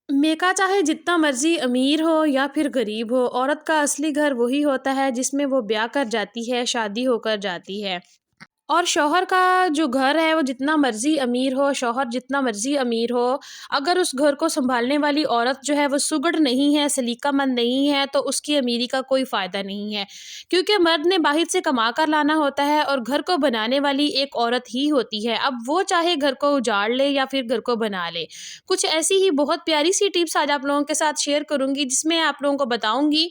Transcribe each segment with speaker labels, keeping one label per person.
Speaker 1: मेका चाहे जितना मर्ज़ी अमीर हो या फिर गरीब हो, औरत का असली घर वही होता है जिसमें वो ब्याह कर जाती है, शादी होकर जाती है। और शौहर का जो घर है वो जितना मर्ज़ी अमीर हो, शौहर जितना मर्ज़ी अमीर हो, अगर उस घर को सँभालने वाली औरत जो है वो सुघड़ नहीं है, सलीकामंद नहीं है, तो उसकी अमीरी का कोई फ़ायदा नहीं है। क्योंकि मर्द ने बाहर से कमा कर लाना होता है और घर को बनाने वाली एक औरत ही होती है। अब वो चाहे घर को उजाड़ ले या फिर घर को बना ले। कुछ ऐसी ही बहुत प्यारी-सी टिप्स आज आप लोगों के साथ शेयर करूँगी, जिसमें आप लोगों को बताऊँगी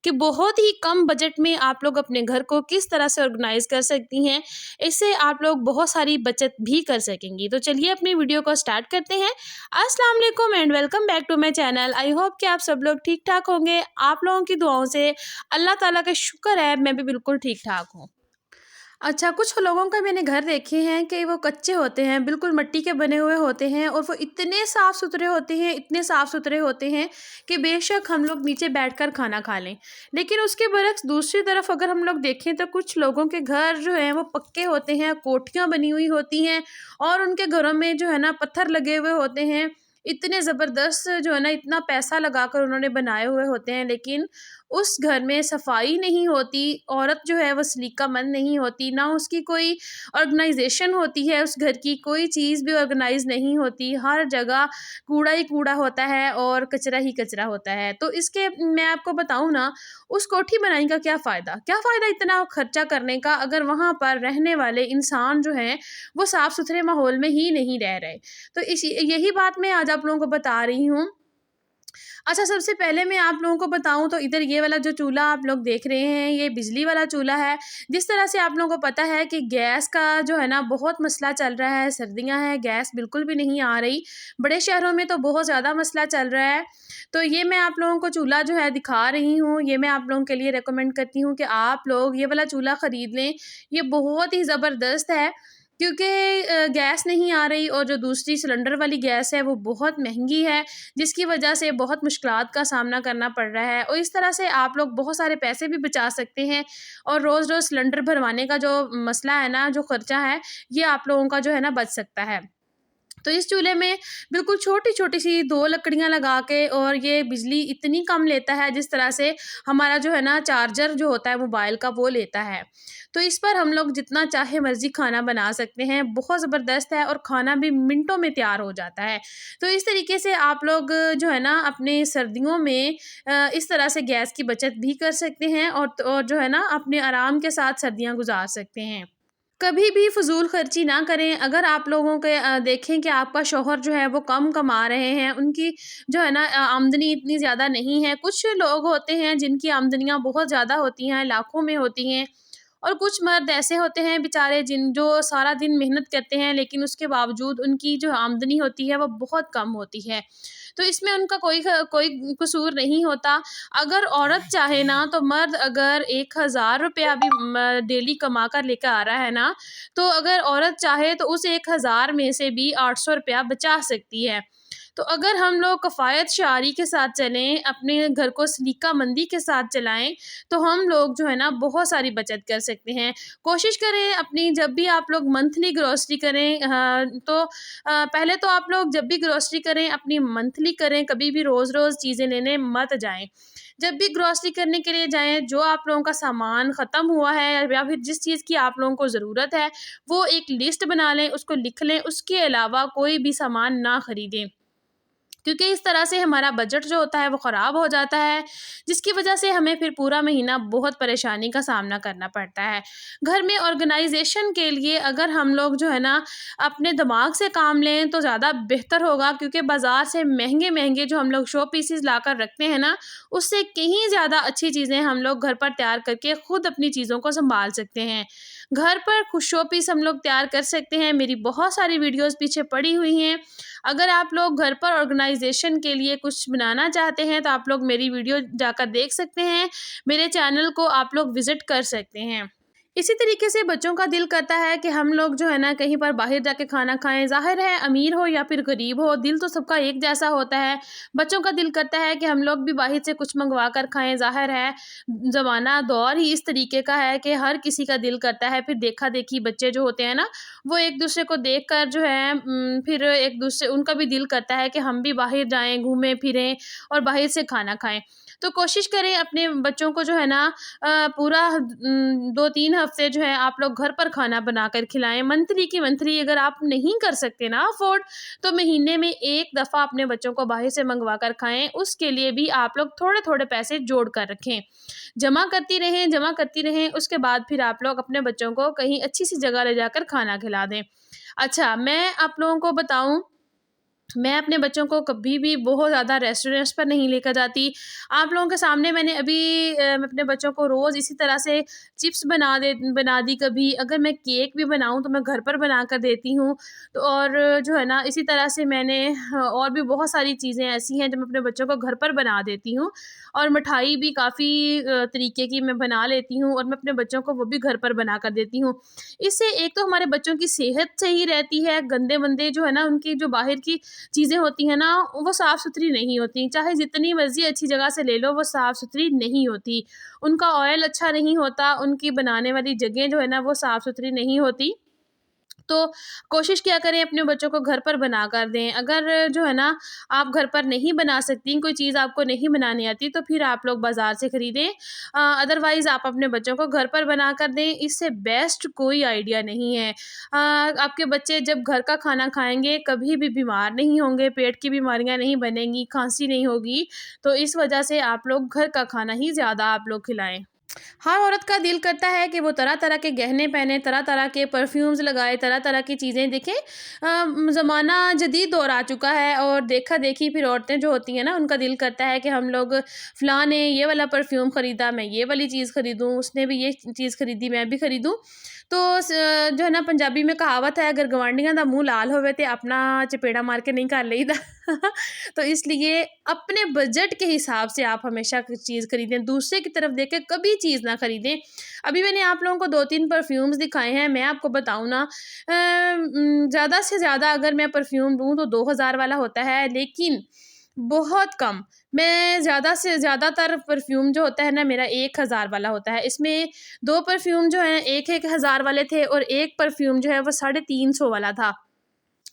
Speaker 1: कि बहुत ही कम बजट में आप लोग अपने घर को किस तरह से ऑर्गेनाइज़ कर सकती हैं। इससे आप लोग बहुत सारी बचत भी कर सकेंगी। तो चलिए अपनी वीडियो को स्टार्ट करते हैं। अस्सलाम वालेकुम and welcome back to my channel. I hope कि आप सब लोग ठीक-ठाक होंगे। आप लोगों की दुआओं से अल्लाह ताला का शुक्र है मैं भी बिल्कुल ठीक-ठाक हूँ। अच्छा, कुछ लोगों का मैंने घर देखे हैं कि वो कच्चे होते हैं, बिल्कुल मिट्टी के बने हुए होते हैं और वो इतने साफ़-सुथरे होते हैं, इतने साफ़-सुथरे होते हैं कि बेशक हम लोग नीचे बैठकर खाना खा लें। लेकिन उसके बरक्स दूसरी तरफ अगर हम लोग देखें तो कुछ लोगों के घर जो हैं वो पक्के होते हैं, कोठियाँ बनी हुई होती हैं और उनके घरों में जो है ना पत्थर लगे हुए होते हैं। इतने ज़बरदस्त जो है ना इतना पैसा लगाकर उन्होंने बनाए हुए होते हैं, लेकिन उस घर में सफाई नहीं होती, औरत जो है वो सलीकामंद नहीं होती, ना उसकी कोई ऑर्गेनाइज़ेशन होती है, उस घर की कोई चीज़ भी ऑर्गेनाइज़ नहीं होती, हर जगह कूड़ा ही कूड़ा होता है और कचरा ही कचरा होता है। तो इसके मैं आपको बताऊँ ना, उस कोठी बनाने का क्या फ़ायदा? क्या फ़ायदा इतना खर्चा करने का अगर वहाँ पर रहने वाले इंसान जो हैं, वो साफ़-सुथरे माहौल में ही नहीं रह रहे। तो यही बात मैं आज आप लोगों को बता रही हूँ। अच्छा, सबसे पहले मैं आप लोगों को बताऊँ तो इधर ये वाला जो चूल्हा आप लोग देख रहे हैं, ये बिजली वाला चूल्हा है। जिस तरह से आप लोगों को पता है कि गैस का जो है ना बहुत मसला चल रहा है, सर्दियाँ हैं, गैस बिल्कुल भी नहीं आ रही। बड़े शहरों में तो बहुत ज़्यादा मसला चल रहा है। तो ये मैं आप लोगों को चूल्हा जो है दिखा रही हूँ, ये मैं आप लोगों के लिए रिकमेंड करती हूँ कि आप लोग ये वाला चूल्हा खरीद लें। ये बहुत ही ज़बरदस्त है, क्योंकि गैस नहीं आ रही और जो दूसरी सिलेंडर वाली गैस है वो बहुत महंगी है, जिसकी वजह से बहुत मुश्किलात का सामना करना पड़ रहा है और इस तरह से आप लोग बहुत सारे पैसे भी बचा सकते हैं और रोज़-रोज़ सिलेंडर भरवाने का जो मसला है ना, जो खर्चा है, ये आप लोगों का जो है ना बच सकता है। तो इस चूल्हे में बिल्कुल छोटी-छोटी सी 2 लकड़ियाँ लगा के और ये बिजली इतनी कम लेता है, जिस तरह से हमारा जो है ना चार्जर जो होता है मोबाइल का वो लेता है। तो इस पर हम लोग जितना चाहे मर्ज़ी खाना बना सकते हैं, बहुत ज़बरदस्त है और खाना भी मिनटों में तैयार हो जाता है। तो इस तरीके से आप लोग जो है ना अपने सर्दियों में इस तरह से गैस की बचत भी कर सकते हैं और जो है ना अपने आराम के साथ सर्दियाँ गुज़ार सकते हैं। कभी भी फ़िज़ूल खर्ची ना करें। अगर आप लोगों के देखें कि आपका शौहर जो है वो कम कमा रहे हैं, उनकी जो है ना आमदनी इतनी ज़्यादा नहीं है। कुछ लोग होते हैं जिनकी आमदनियाँ बहुत ज़्यादा होती हैं, लाखों में होती हैं और कुछ मर्द ऐसे होते हैं बेचारे जिन जो सारा दिन मेहनत करते हैं, लेकिन उसके बावजूद उनकी जो आमदनी होती है वो बहुत कम होती है। तो इसमें उनका कोई कसूर नहीं होता। अगर औरत चाहे ना तो मर्द अगर 1000 रुपया भी डेली कमा कर लेकर आ रहा है ना, तो अगर औरत चाहे तो उस 1000 में से भी 800 रुपया बचा सकती है। तो अगर हम लोग कफ़ायत शारी के साथ चलें, अपने घर को सलीका-मंदी के साथ चलाएँ, तो हम लोग जो है ना बहुत सारी बचत कर सकते हैं। कोशिश करें अपनी जब भी आप लोग मंथली ग्रॉसरी करें, तो पहले तो आप लोग जब भी ग्रॉसरी करें अपनी मंथली करें, कभी भी रोज़-रोज़ चीज़ें लेने मत जाएँ। जब भी ग्रॉसरी करने के लिए जाएँ, जो आप लोगों का सामान ख़त्म हुआ है या फिर जिस चीज़ की आप लोगों को ज़रूरत है, वो एक लिस्ट बना लें, उसको लिख लें, उसके अलावा कोई भी सामान ना खरीदें। क्योंकि इस तरह से हमारा बजट जो होता है वो ख़राब हो जाता है, जिसकी वजह से हमें फिर पूरा महीना बहुत परेशानी का सामना करना पड़ता है। घर में ऑर्गेनाइज़ेशन के लिए अगर हम लोग जो है ना अपने दिमाग से काम लें तो ज़्यादा बेहतर होगा, क्योंकि बाज़ार से महँगे-महँगे जो हम लोग शो पीसेस लाकर रखते हैं ना, उससे कहीं ज़्यादा अच्छी चीज़ें हम लोग घर पर तैयार करके खुद अपनी चीज़ों को सँभाल सकते हैं। घर पर खुद शो पीस हम लोग तैयार कर सकते हैं। मेरी बहुत सारी वीडियोज़ पीछे पड़ी हुई हैं। अगर आप लोग घर पर ऑर्गेनाइज़ेशन के लिए कुछ बनाना चाहते हैं, तो आप लोग मेरी वीडियो जाकर देख सकते हैं। मेरे चैनल को आप लोग विज़िट कर सकते हैं। इसी तरीके से बच्चों का दिल करता है कि हम लोग जो है ना कहीं पर बाहर जाके खाना खाएं। ज़ाहिर है अमीर हो या फिर गरीब हो, दिल तो सबका एक जैसा होता है। बच्चों का दिल करता है कि हम लोग भी बाहर से कुछ मंगवा कर खाएं। ज़ाहिर है ज़माना दौर ही इस तरीके का है कि हर किसी का दिल करता है। फिर देखा देखी बच्चे जो होते हैं ना, वो एक दूसरे को देख कर जो है फिर एक दूसरे उनका भी दिल करता है कि हम भी बाहर जाएं, घूमें फिरें और बाहर से खाना खाएं। तो कोशिश करें अपने बच्चों को जो है ना पूरा 2-3 हफ्ते जो है आप लोग घर पर खाना बनाकर खिलाएँ। मंथली की मंथली अगर आप नहीं कर सकते ना अफ़ोर्ड, तो महीने में 1 दफ़ा अपने बच्चों को बाहर से मंगवा कर खाएँ। उसके लिए भी आप लोग थोड़े-थोड़े पैसे जोड़ कर रखें। जमा करती रहें, उसके बाद फिर आप लोग अपने बच्चों को कहीं अच्छी-सी जगह ले जाकर खाना खिला दें। अच्छा, मैं आप लोगों को बताऊँ, मैं अपने बच्चों को कभी भी बहुत ज़्यादा रेस्टोरेंट्स पर नहीं लेकर जाती। आप लोगों के सामने मैंने अभी मैं अपने बच्चों को रोज़ इसी तरह से चिप्स बना दी कभी। अगर मैं केक भी बनाऊँ तो मैं घर पर बना कर देती हूँ। तो और जो है ना इसी तरह से मैंने और भी बहुत सारी चीज़ें ऐसी हैं जो मैं अपने बच्चों को घर पर बना देती हूँ। और मिठाई भी काफ़ी तरीके की मैं बना लेती हूँ और मैं अपने बच्चों को वो भी घर पर बना कर देती हूँ। इससे एक तो हमारे बच्चों की सेहत सही रहती है, गंदे-मंदे जो है ना उनकी जो बाहर की चीज़ें होती हैं ना, वो साफ़-सुथरी नहीं होती। चाहे जितनी मर्ज़ी अच्छी जगह से ले लो, वो साफ़-सुथरी नहीं होती। उनका ऑयल अच्छा नहीं होता, उनकी बनाने वाली जगह जो है ना, वो साफ़-सुथरी नहीं होती। तो कोशिश किया करें अपने बच्चों को घर पर बना कर दें। अगर जो है ना आप घर पर नहीं बना सकती, कोई चीज़ आपको नहीं बनानी आती, तो फिर आप लोग बाज़ार से खरीदें। अदरवाइज़ आप अपने बच्चों को घर पर बना कर दें, इससे बेस्ट कोई आइडिया नहीं है। आपके बच्चे जब घर का खाना खाएँगे, कभी भी बीमार नहीं होंगे, पेट की बीमारियाँ नहीं बनेंगी, खाँसी नहीं होगी। तो इस वजह से आप लोग घर का खाना ही ज़्यादा आप लोग खिलाएँ। हर औरत का दिल करता है कि वो तरह-तरह के गहने पहने, तरह-तरह के परफ्यूम्स लगाए, तरह-तरह की चीज़ें देखें। ज़माना जदीद दौर आ चुका है और देखा-देखी फिर औरतें जो होती हैं ना, उनका दिल करता है कि हम लोग फ़लाँ ने ये वाला परफ्यूम ख़रीदा, मैं ये वाली चीज़ ख़रीदूँ, उसने भी ये चीज़ ख़रीदी, मैं भी ख़रीदूँ। तो जो है ना पंजाबी में कहावत है, अगर गवांढियां दा मुँह लाल होवे ते अपना चपेड़ा मार के नहीं कर लईदा। तो इसलिए अपने बजट के हिसाब से आप हमेशा कुछ चीज़ खरीदें, दूसरे की तरफ देख के कभी चीज़ ना खरीदें। अभी मैंने आप लोगों को 2-3 परफ्यूम्स दिखाए हैं। मैं आपको बताऊँ ना ज़्यादा से ज़्यादा अगर मैं परफ्यूम लूँ तो 2000 वाला होता है, लेकिन बहुत कम। मैं ज़्यादा से ज़्यादातर परफ्यूम जो होता है ना मेरा 1000 वाला होता है। इसमें 2 परफ्यूम जो हैं 1-1 हज़ार वाले थे और 1 परफ्यूम जो है वो 350 वाला था।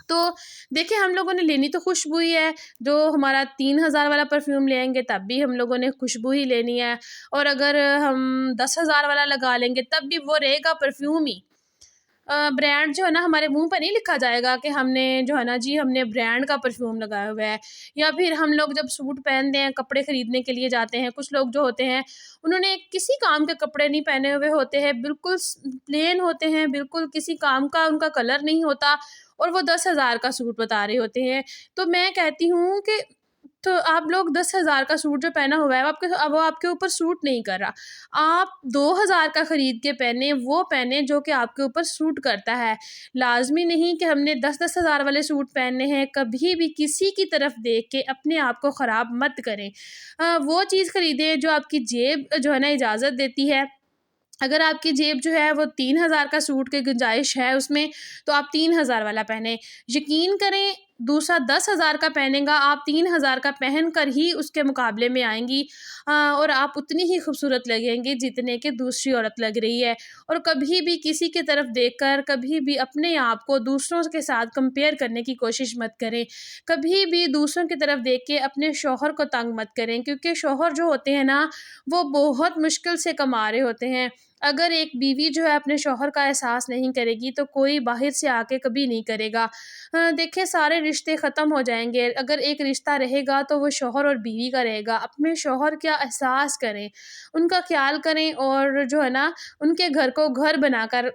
Speaker 1: तो देखिए हम लोगों ने लेनी तो खुशबू ही है, जो हमारा 3000 वाला परफ्यूम लेंगे तब भी हम लोगों ने खुशबू ही लेनी है, और अगर हम 10,000 वाला लगा लेंगे तब भी वो रहेगा परफ्यूम ही। ब्रांड जो है ना हमारे मुँह पे नहीं लिखा जाएगा कि हमने जो है ना जी हमने ब्रांड का परफ्यूम लगाया हुआ है। या फिर हम लोग जब सूट पहनते हैं, कपड़े खरीदने के लिए जाते हैं, कुछ लोग जो होते हैं उन्होंने किसी काम के कपड़े नहीं पहने हुए होते हैं, बिल्कुल प्लेन होते हैं, बिल्कुल किसी काम का उनका कलर नहीं होता और वो 10,000 का सूट बता रहे होते हैं। तो मैं कहती हूँ कि तो आप लोग 10,000 का सूट जो पहना हुआ है वो आपके ऊपर सूट नहीं कर रहा। आप 2,000 का खरीद के पहने, वो पहने जो कि आपके ऊपर सूट करता है। लाज़मी नहीं कि हमने 10-10 हज़ार वाले सूट पहनने हैं। कभी भी किसी की तरफ देख के अपने आप को ख़राब मत करें। वो चीज़ खरीदें जो आपकी जेब जो है ना इजाज़त देती है। अगर आपकी जेब जो है वो 3,000 का सूट की गुंजाइश है उसमें, तो आप 3,000 वाला पहने। यकीन करें दूसरा 10,000 का पहनेगा, आप 3,000 का पहन कर ही उसके मुकाबले में आएँगी और आप उतनी ही खूबसूरत लगेंगी जितने कि दूसरी औरत लग रही है। और कभी भी किसी की तरफ देखकर कभी भी अपने आप को दूसरों के साथ कंपेयर करने की कोशिश मत करें। कभी भी दूसरों की तरफ देख के अपने शौहर को तंग मत करें, क्योंकि शौहर जो होते हैं ना, वो बहुत मुश्किल से कमा रहे होते हैं। अगर एक बीवी जो है अपने शौहर का एहसास नहीं करेगी तो कोई बाहर से आके कभी नहीं करेगा। देखिए सारे रिश्ते ख़त्म हो जाएँगे, अगर एक रिश्ता रहेगा तो वो शौहर और बीवी का रहेगा। अपने शौहर का एहसास करें, उनका ख़्याल करें और जो है ना उनके घर को घर बनाकर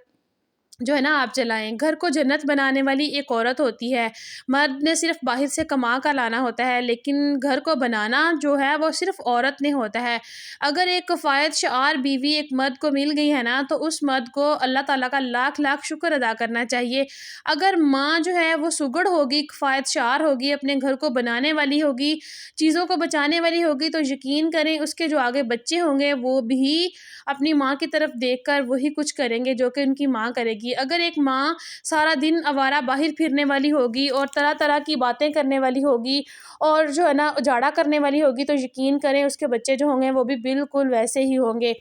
Speaker 1: जो है ना आप चलाएं। घर को जन्नत बनाने वाली एक औरत होती है। मर्द ने सिर्फ बाहर से कमा कर लाना होता है, लेकिन घर को बनाना जो है वो सिर्फ औरत ने होता है। अगर एक किफ़ायत शार बीवी एक मर्द को मिल गई है ना, तो उस मर्द को अल्लाह ताला का लाख लाख शुक्र अदा करना चाहिए। अगर माँ जो है वो सुगड़ होगी, किफ़ायत शार होगी, अपने घर को बनाने वाली होगी, चीज़ों को बचाने वाली होगी, तो यकीन करें उसके जो आगे बच्चे होंगे वो भी अपनी माँ की तरफ देखकर वही कुछ करेंगे जो कि उनकी माँ करेगी। अगर एक माँ सारा दिन आवारा बाहर फिरने वाली होगी और तरह तरह की बातें करने वाली होगी और जो है ना उजाड़ा करने वाली होगी, तो यकीन करें उसके बच्चे जो होंगे वो भी बिल्कुल वैसे ही होंगे।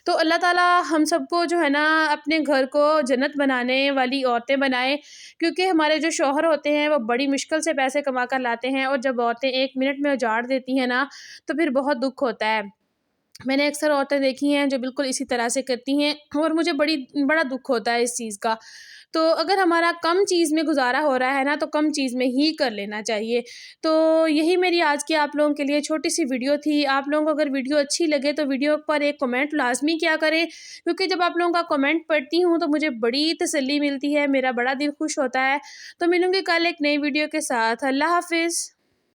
Speaker 1: तो अल्लाह ताला हम सबको जो है ना अपने घर को जन्नत बनाने वाली औरतें बनाए, क्योंकि हमारे जो शौहर होते हैं वो बड़ी मुश्किल से पैसे कमा कर लाते हैं, और जब औरतें 1 मिनट में उजाड़ देती हैं ना, तो फिर बहुत दुख होता है। मैंने अक्सर औरतें देखी हैं जो बिल्कुल इसी तरह से करती हैं, और मुझे बड़ा दुःख होता है इस चीज़ का। तो अगर हमारा कम चीज़ में गुज़ारा हो रहा है ना, तो कम चीज़ में ही कर लेना चाहिए। तो यही मेरी आज की आप लोगों के लिए छोटी-सी वीडियो थी। आप लोगों को अगर वीडियो अच्छी लगे तो वीडियो पर एक कमेंट लाज़मी किया करें, क्योंकि जब आप लोगों का कमेंट पढ़ती हूँ तो मुझे बड़ी तसल्ली मिलती है, मेरा बड़ा दिल खुश होता है। तो मिलूँगी कल एक नई वीडियो के साथ। अल्लाह हाफ़िज़।